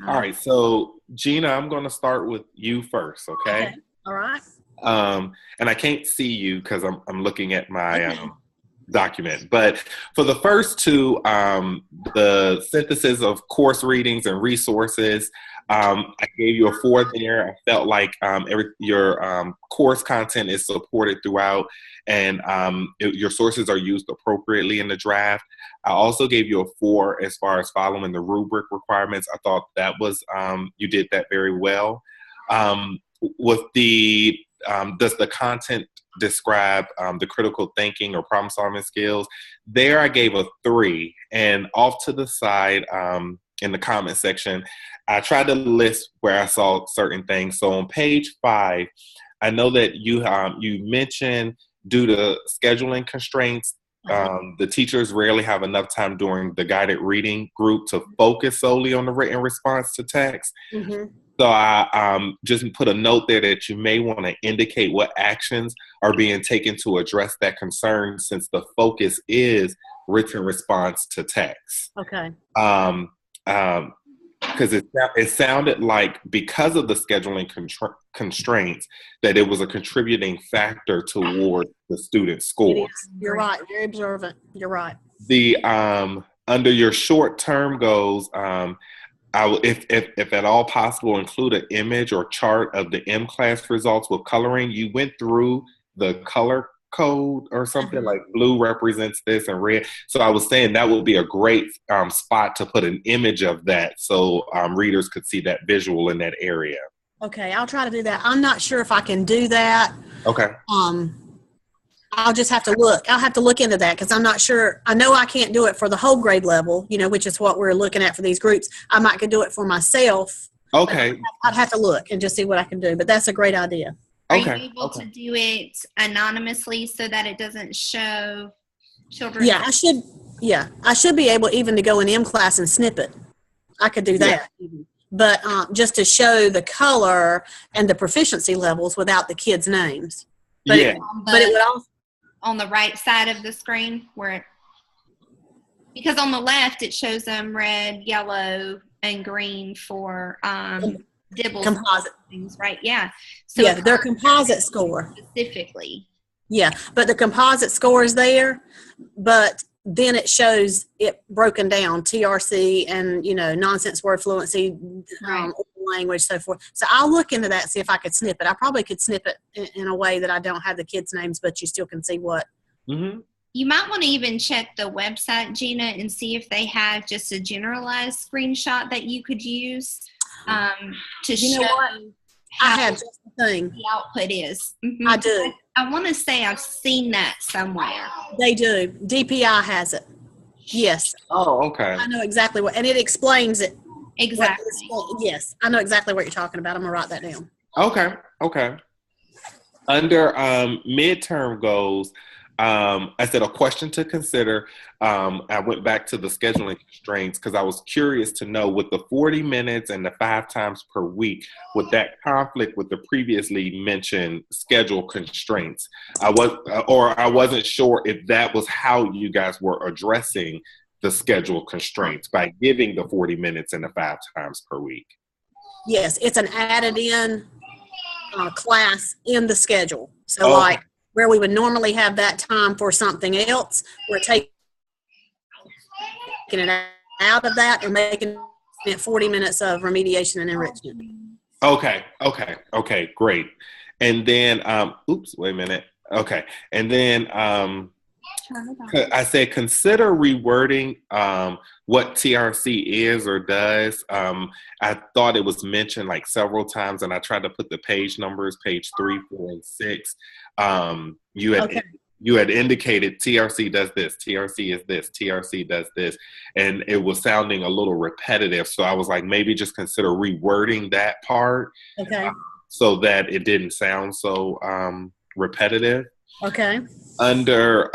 All right. So Gina, I'm going to start with you first. Okay. Okay. All right. And I can't see you because I'm looking at my document. But for the first two, the synthesis of course readings and resources, I gave you a 4 there. I felt like your course content is supported throughout, and your sources are used appropriately in the draft. I also gave you a 4 as far as following the rubric requirements. I thought that was you did that very well. With the does the content describe the critical thinking or problem solving skills? There I gave a 3, and off to the side in the comment section, I tried to list where I saw certain things. So on page 5, I know that you mentioned due to scheduling constraints, the teachers rarely have enough time during the guided reading group to focus solely on the written response to text. Mm-hmm. So I just put a note there that you may want to indicate what actions are being taken to address that concern, since the focus is written response to text. Okay. Because it sounded like because of the scheduling constraints that it was a contributing factor toward the student scores. You're right. Very observant. You're right. The under your short-term goals, I will, if at all possible, include an image or chart of the M-class results with coloring. You went through the color code or something, like blue represents this and red. So I was saying that would be a great spot to put an image of that, so readers could see that visual in that area. Okay, I'll try to do that. I'm not sure if I can do that. Okay. I'll just have to look. I'll have to look into that because I'm not sure. I know I can't do it for the whole grade level, which is what we're looking at for these groups. I might could do it for myself. Okay. I'd have to look and just see what I can do, but that's a great idea. Are you able to do it anonymously so that it doesn't show children? Yeah, I should. Yeah, I should be able even to go in M class and snip it. I could do that. Yeah. But just to show the color and the proficiency levels without the kids' names. But yeah. But it would also on the right side of the screen because on the left it shows them red, yellow, and green for Dibbles composite things, right? Yeah. So yeah, their composite score specifically. Yeah, but the composite score is there, but then it shows it broken down, TRC and nonsense word fluency, language, so forth. So I'll look into that, see if I could snip it. I probably could snip it in a way that I don't have the kids' names, but you still can see what. Mm-hmm. You might want to even check the website, Gina, and see if they have just a generalized screenshot that you could use to show I have just the thing. The output is. Mm-hmm. I do. I want to say I've seen that somewhere. They do. DPI has it. Yes. Oh, okay. I know exactly what, and it explains it. Exactly. Yes, I know exactly what you're talking about. I'm going to write that down. Okay. Under midterm goals, I said a question to consider. I went back to the scheduling constraints because I was curious to know, with the 40 minutes and the 5 times per week, would that conflict with the previously mentioned schedule constraints? I wasn't sure if that was how you guys were addressing the schedule constraints by giving the 40 minutes and the 5 times per week. Yes, it's an added in class in the schedule. So like where we would normally have that time for something else, we're taking it out of that and making it 40 minutes of remediation and enrichment. Okay, great. And then, wait a minute. Okay, and then I said consider rewording what TRC is or does. I thought it was mentioned like several times, and I tried to put the page numbers, page 3, 4, and 6. You had indicated TRC does this, TRC is this, TRC does this, and it was sounding a little repetitive. So I was like, maybe just consider rewording that part, so that it didn't sound so repetitive. Okay. Under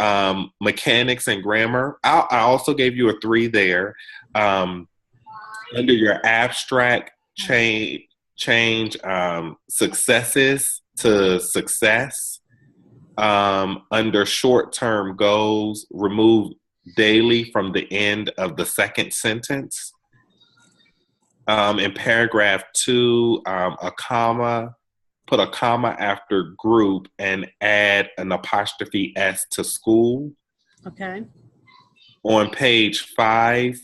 mechanics and grammar, I also gave you a 3 there. Under your abstract, change successes to success. Under short-term goals, remove daily from the end of the second sentence. in paragraph 2, put a comma after group and add an apostrophe S to school. Okay. On page 5,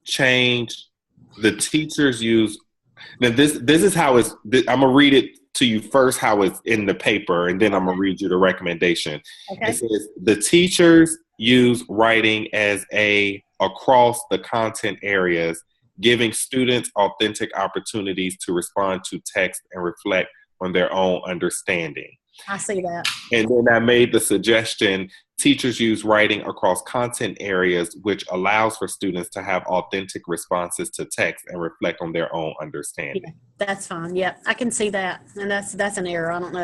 change the teachers use. Now this is how it's. I'm gonna read it to you first, how it's in the paper, and then I'm gonna read you the recommendation. Okay. It says the teachers use writing as across the content areas, giving students authentic opportunities to respond to text and reflect on their own understanding. I see that. And then I made the suggestion, teachers use writing across content areas, which allows for students to have authentic responses to text and reflect on their own understanding. Yeah, that's fine. Yeah, I can see that. And that's an error. I don't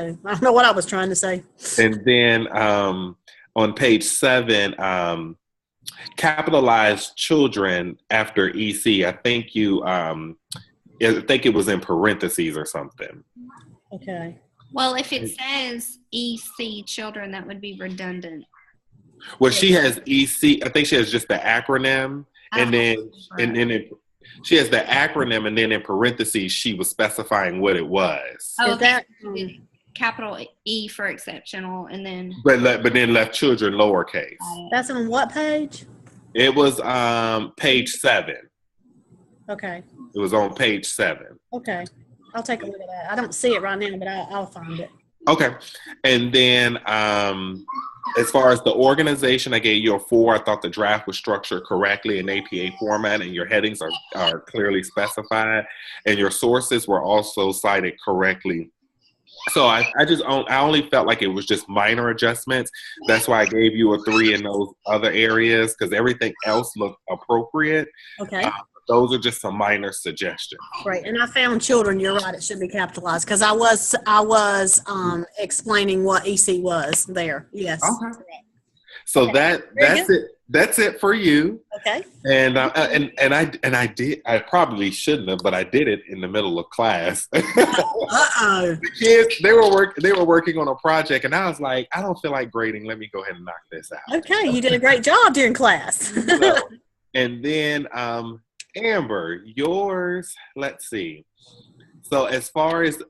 know what I was trying to say. And then on page 7, capitalize children after EC. I think it was in parentheses or something. Okay. Well, if it says EC children, that would be redundant. Well, she has EC. I think she has just the acronym, and then she has the acronym, and then in parentheses she was specifying what it was. Oh, that capital E for exceptional, and then but then left children lowercase. That's on what page? It was page 7. Okay. It was on page 7. Okay. I'll take a look at that. I don't see it right now, but I'll find it. Okay. And then as far as the organization, I gave you a 4. I thought the draft was structured correctly in APA format, and your headings are clearly specified, and your sources were also cited correctly. So I only felt like it was just minor adjustments. That's why I gave you a 3 in those other areas, because everything else looked appropriate. Okay. Those are just some minor suggestions. Right, and I found children. You're right; it should be capitalized because I was explaining what EC was there. Yes. Okay. So Okay. that's it. That's it for you. Okay. And I did. I probably shouldn't have, but I did it in the middle of class. Uh-oh. The kids, they were working on a project, and I was like, I don't feel like grading. Let me go ahead and knock this out. Okay, you did a great job during class. And then Amber, yours. Let's see. So as far as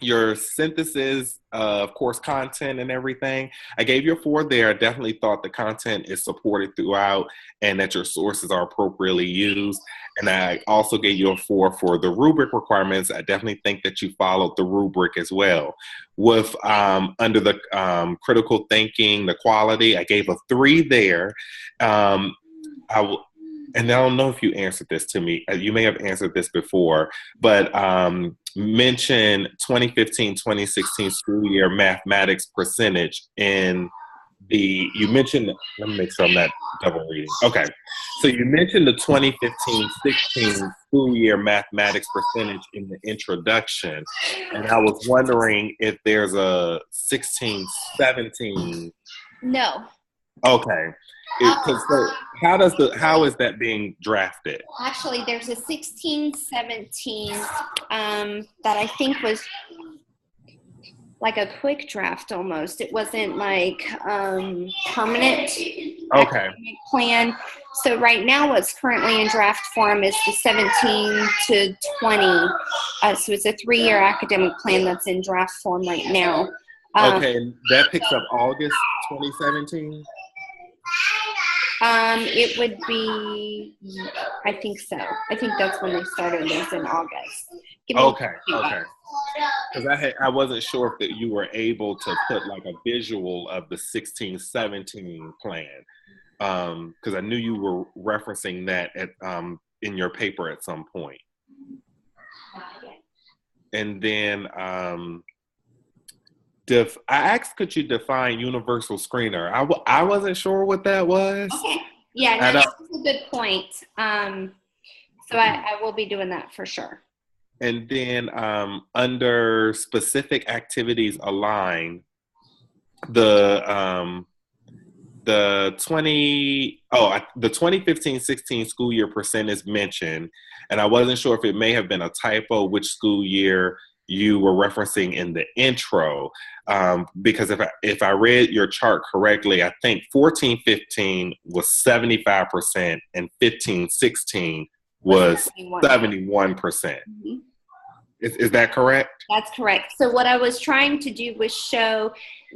your synthesis of course content and everything, I gave you a 4 there. I definitely thought the content is supported throughout and that your sources are appropriately used. And I also gave you a 4 for the rubric requirements. I definitely think that you followed the rubric as well. With under the critical thinking, the quality, I gave a 3 there. And I don't know if you answered this to me. You may have answered this before, but mention 2015-2016 school year mathematics percentage you mentioned, let me make sure I'm not double reading. Okay. So you mentioned the 2015-16 school year mathematics percentage in the introduction. And I was wondering if there's a 16-17. no. Okay. So how is that being drafted? Actually, there's a 16-17 that I think was like a quick draft almost. It wasn't like permanent academic plan. So right now what's currently in draft form is the 17 to 20. So it's a 3-year academic plan that's in draft form right now. Okay, that picks up August 2017? It would be, I think so. I think that's when they started this in August. Okay. Because I wasn't sure if you were able to put like a visual of the 16-17 plan. Because I knew you were referencing that in your paper at some point. And then I asked, could you define universal screener? I wasn't sure what that was. Okay. Yeah, that's a good point. So I will be doing that for sure. And then under specific activities aligned, the 2015-16 school year percent is mentioned, and I wasn't sure if it may have been a typo which school year you were referencing in the intro, because if I read your chart correctly, I think 14-15 was 75% and 15-16 was 71. 71%. Is that correct? That's correct. So what I was trying to do was show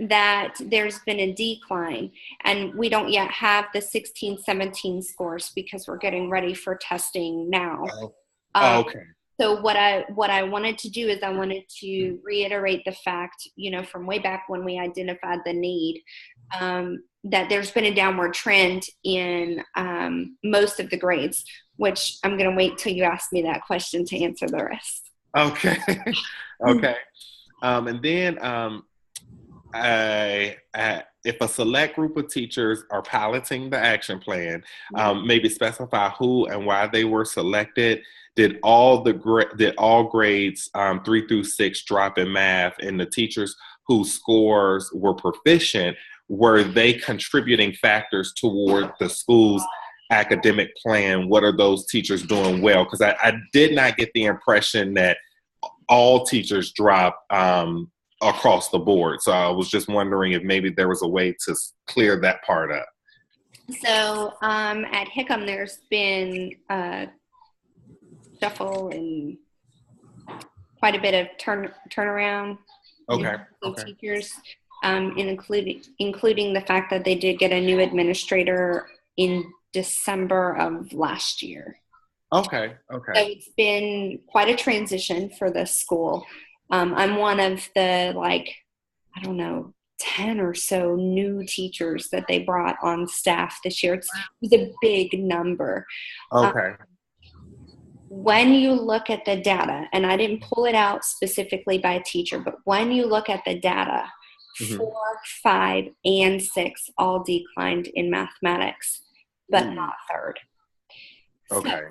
that there's been a decline, and we don't yet have the 16, 17 scores because we're getting ready for testing now. Okay. So what I wanted to do is I wanted to reiterate the fact, from way back when we identified the need, that there's been a downward trend in most of the grades, which I'm going to wait till you ask me that question to answer the rest. Okay. Okay. And then if a select group of teachers are piloting the action plan, maybe specify who and why they were selected. Did all grades 3 through 6 drop in math, and the teachers whose scores were proficient, were they contributing factors toward the school's academic plan? What are those teachers doing well? Because I did not get the impression that all teachers drop across the board. So I was just wondering if maybe there was a way to clear that part up. So at Hickam, there's been shuffle and quite a bit of turnaround. Okay. Teachers, including the fact that they did get a new administrator in December of last year. Okay. So it's been quite a transition for this school. I'm one of the 10 or so new teachers that they brought on staff this year. It was a big number. Okay. When you look at the data, and I didn't pull it out specifically by teacher, but when you look at the data, 4, 5, and 6 all declined in mathematics, but not third. Okay. So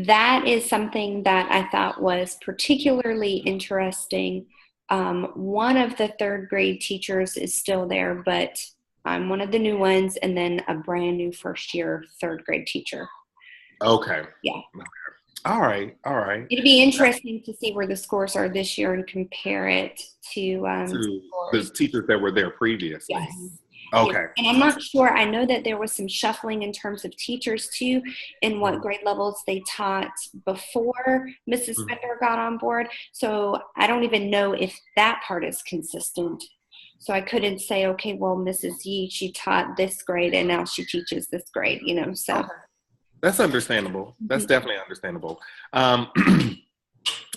that is something that I thought was particularly interesting. One of the third grade teachers is still there, but I'm one of the new ones, and then a brand new first year third grade teacher. Okay. Yeah. Okay. All right. It'd be interesting to see where the scores are this year and compare it to the teachers that were there previously. Yes. Okay. Yeah. And I'm not sure. I know that there was some shuffling in terms of teachers too, in what grade levels they taught before Mrs. Bender got on board. So I don't even know if that part is consistent. So I couldn't say, okay, well, Mrs. Yee, she taught this grade and now she teaches this grade, so. Okay. That's understandable. That's definitely understandable.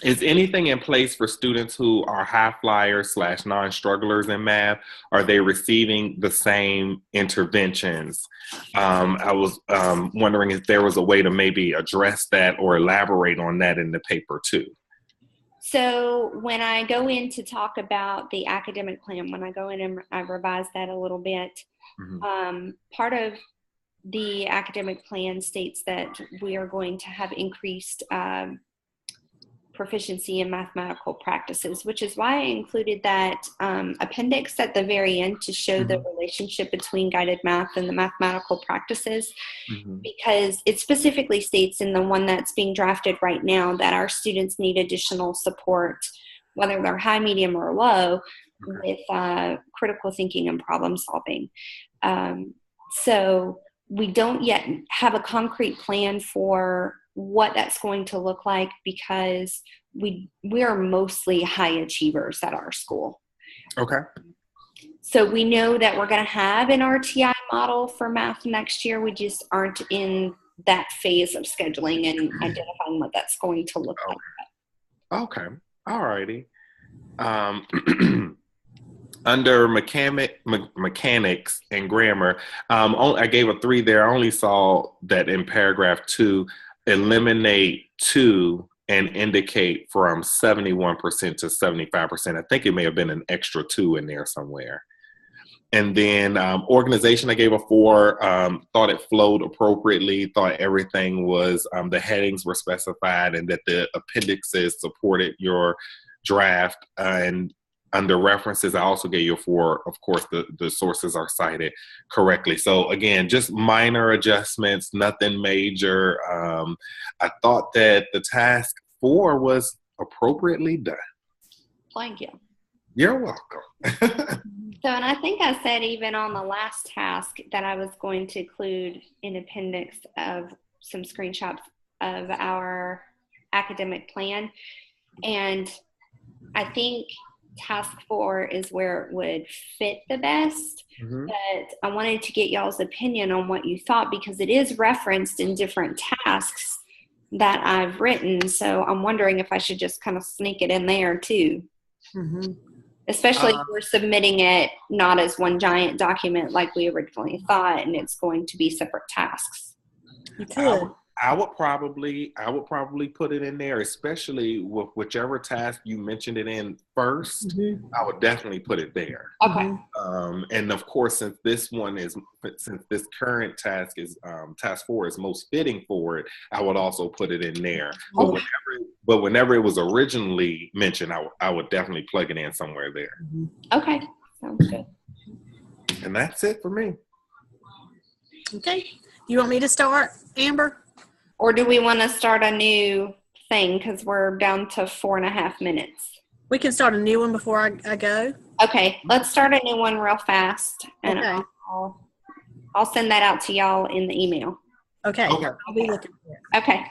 Is anything in place for students who are high flyers / non-strugglers in math? Are they receiving the same interventions? I was wondering if there was a way to maybe address that or elaborate on that in the paper too. So when I go in to talk about the academic plan, when I go in and I revise that a little bit, part of the academic plan states that we are going to have increased proficiency in mathematical practices, which is why I included that appendix at the very end to show the relationship between guided math and the mathematical practices, because it specifically states in the one that's being drafted right now that our students need additional support, whether they're high, medium, or low, with critical thinking and problem solving. So we don't yet have a concrete plan for what that's going to look like, because we are mostly high achievers at our school. Okay. So we know that we're going to have an RTI model for math next year. We just aren't in that phase of scheduling and identifying what that's going to look like. Okay. All righty. Under mechanics and grammar, I gave a 3 there. I only saw that in paragraph 2, eliminate 2 and indicate from 71% to 75%. I think it may have been an extra 2 in there somewhere. And then organization, I gave a 4, thought it flowed appropriately, thought everything was, the headings were specified and that the appendixes supported your draft. And under references, I also gave you a 4. Of course, the sources are cited correctly. So again, just minor adjustments, nothing major. I thought that the task 4 was appropriately done. Thank you. You're welcome. So, and I think I said even on the last task that I was going to include an appendix of some screenshots of our academic plan. And I think task 4 is where it would fit the best. But I wanted to get y'all's opinion on what you thought, because it is referenced in different tasks that I've written. So I'm wondering if I should just kind of sneak it in there too. Especially if we're submitting it not as one giant document like we originally thought, and it's going to be separate tasks. You could. I would probably put it in there, especially with whichever task you mentioned it in first. I would definitely put it there. Okay. And of course, since this current task is task 4 is most fitting for it, I would also put it in there. But whenever it was originally mentioned, I would definitely plug it in somewhere there. Okay, sounds good. And that's it for me. Okay. You want me to start, Amber? Or do we want to start a new thing because we're down to 4.5 minutes? We can start a new one before I go. Okay, let's start a new one real fast, and Okay. I'll send that out to y'all in the email. Okay. Okay. I'll be looking for it. Okay.